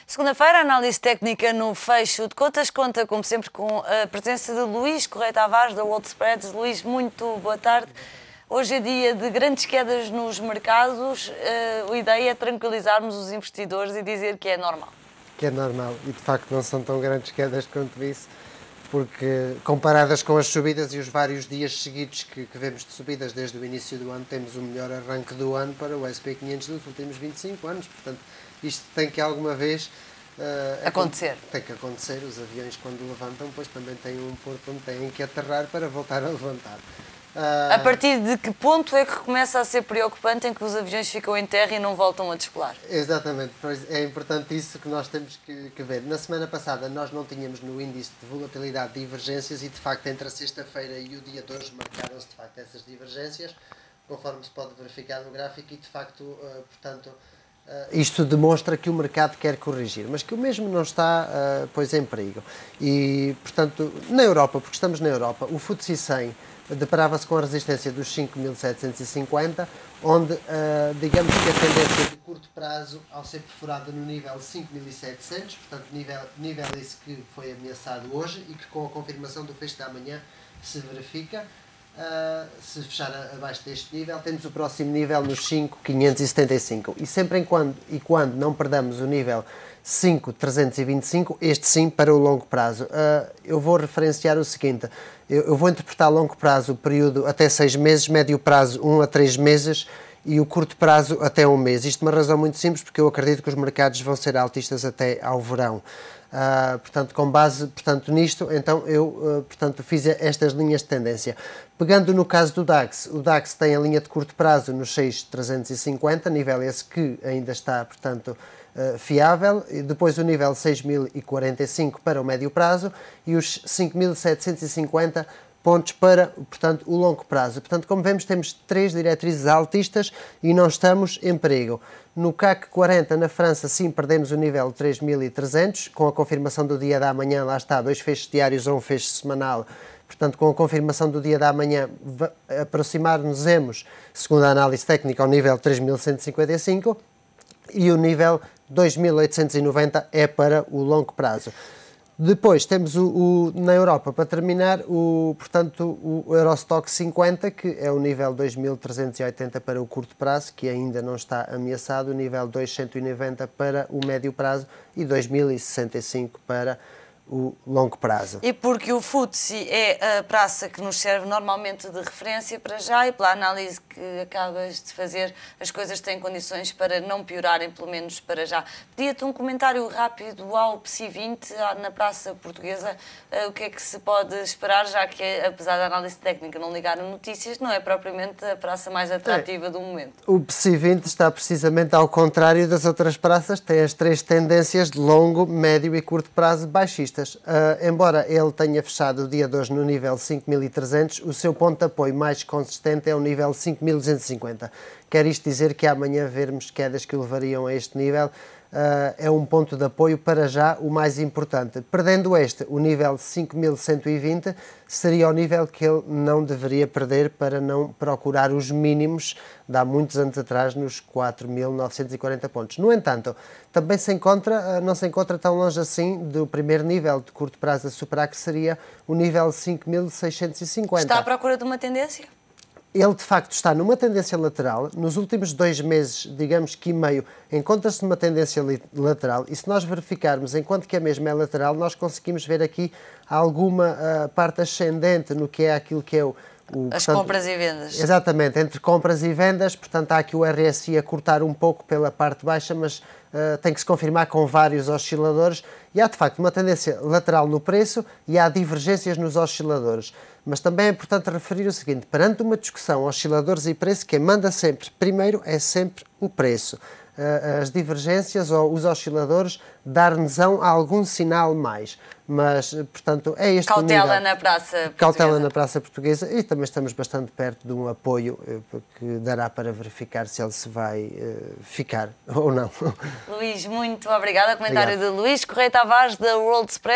Segunda-feira, análise técnica no fecho de contas. Conta, como sempre, com a presença de Luís Correia Tavares, da World Spreads. Luís, muito boa tarde. Hoje é dia de grandes quedas nos mercados. A ideia é tranquilizarmos os investidores e dizer que é normal. Que é normal e, de facto, não são tão grandes quedas quanto isso, porque comparadas com as subidas e os vários dias seguidos que vemos de subidas desde o início do ano, temos o melhor arranque do ano para o S&P 500 dos últimos 25 anos. Portanto, isto tem que alguma vez acontecer. Tem que acontecer. Os aviões, quando levantam, depois também têm um porto onde têm que aterrar para voltar a levantar. A partir de que ponto é que começa a ser preocupante em que os aviões ficam em terra e não voltam a descolar? Exatamente, é importante isso que nós temos que ver. Na semana passada nós não tínhamos no índice de volatilidade divergências e, de facto, entre a sexta-feira e o dia de hoje marcaram-se, de facto, essas divergências, conforme se pode verificar no gráfico, e, de facto, isto demonstra que o mercado quer corrigir, mas que o mesmo não está, pois, em perigo. E, portanto, na Europa, porque estamos na Europa, o FTSE 100 deparava-se com a resistência dos 5.750, onde, digamos que a tendência de curto prazo, ao ser perfurada no nível 5.700, portanto, nível esse que foi ameaçado hoje e que, com a confirmação do fecho da manhã, se verifica. Se fechar abaixo deste nível, temos o próximo nível nos 5.575, e sempre quando não perdamos o nível 5.325, este sim para o longo prazo. Eu vou referenciar o seguinte: eu vou interpretar a longo prazo o período até 6 meses, médio prazo 1 a 3 meses e o curto prazo até 1 mês. Isto é uma razão muito simples, porque eu acredito que os mercados vão ser altistas até ao verão. Portanto, com base nisto, então eu fiz estas linhas de tendência. Pegando no caso do DAX, o DAX tem a linha de curto prazo nos 6.350, nível esse que ainda está, fiável, e depois o nível 6.045 para o médio prazo e os 5.750 pontos para, o longo prazo. Portanto, como vemos, temos 3 diretrizes altistas e não estamos em perigo. No CAC 40, na França, sim, perdemos o nível 3.300, com a confirmação do dia da manhã, lá está, 2 fechos diários ou um fecho semanal. Portanto, com a confirmação do dia da manhã, aproximar-nos-emos, segundo a análise técnica, ao nível 3.155, e o nível 2.890 é para o longo prazo. Depois temos na Europa, para terminar, o Eurostoxx 50, que é o nível 2.380 para o curto prazo, que ainda não está ameaçado, o nível 2.190 para o médio prazo e 2.065 para o longo prazo. E porque o FTSE é a praça que nos serve normalmente de referência para já, e pela análise que acabas de fazer, as coisas têm condições para não piorarem, pelo menos para já. Pedia-te um comentário rápido ao PSI 20, na praça portuguesa. O que é que se pode esperar, já que, apesar da análise técnica não ligar a notícias, não é propriamente a praça mais atrativa do momento? O PSI 20 está precisamente ao contrário das outras praças, tem as 3 tendências de longo, médio e curto prazo baixistas. Embora ele tenha fechado o dia de hoje no nível 5.300, o seu ponto de apoio mais consistente é o nível 5.250. Quer isto dizer que amanhã vermos quedas que o levariam a este nível. É um ponto de apoio para já o mais importante. Perdendo o nível 5.120, seria o nível que ele não deveria perder para não procurar os mínimos de há muitos anos atrás, nos 4.940 pontos. No entanto, também não se encontra tão longe assim do primeiro nível de curto prazo a superar, que seria o nível 5.650. Está à procura de uma tendência? Ele, de facto, está numa tendência lateral. Nos últimos 2 meses, digamos que e meio, encontra-se numa tendência lateral, e se nós verificarmos enquanto que a mesma é lateral, nós conseguimos ver aqui alguma parte ascendente no que é aquilo que é as compras e vendas. Exatamente, entre compras e vendas. Portanto, há aqui o RSI a cortar um pouco pela parte baixa, mas tem que se confirmar com vários osciladores, e há, de facto, uma tendência lateral no preço e há divergências nos osciladores. Mas também é importante referir o seguinte: perante uma discussão osciladores e preço, quem manda sempre primeiro é sempre o preço. As divergências ou os osciladores dar-nos-ão algum sinal mais. Mas, portanto, é este cautela o nível. Na praça portuguesa. Cautela na praça portuguesa, e também estamos bastante perto de um apoio que dará para verificar se ele se vai ficar ou não. Luís, muito obrigada. Comentário Obrigado. de Luís Correia Tavares, da World Spreads.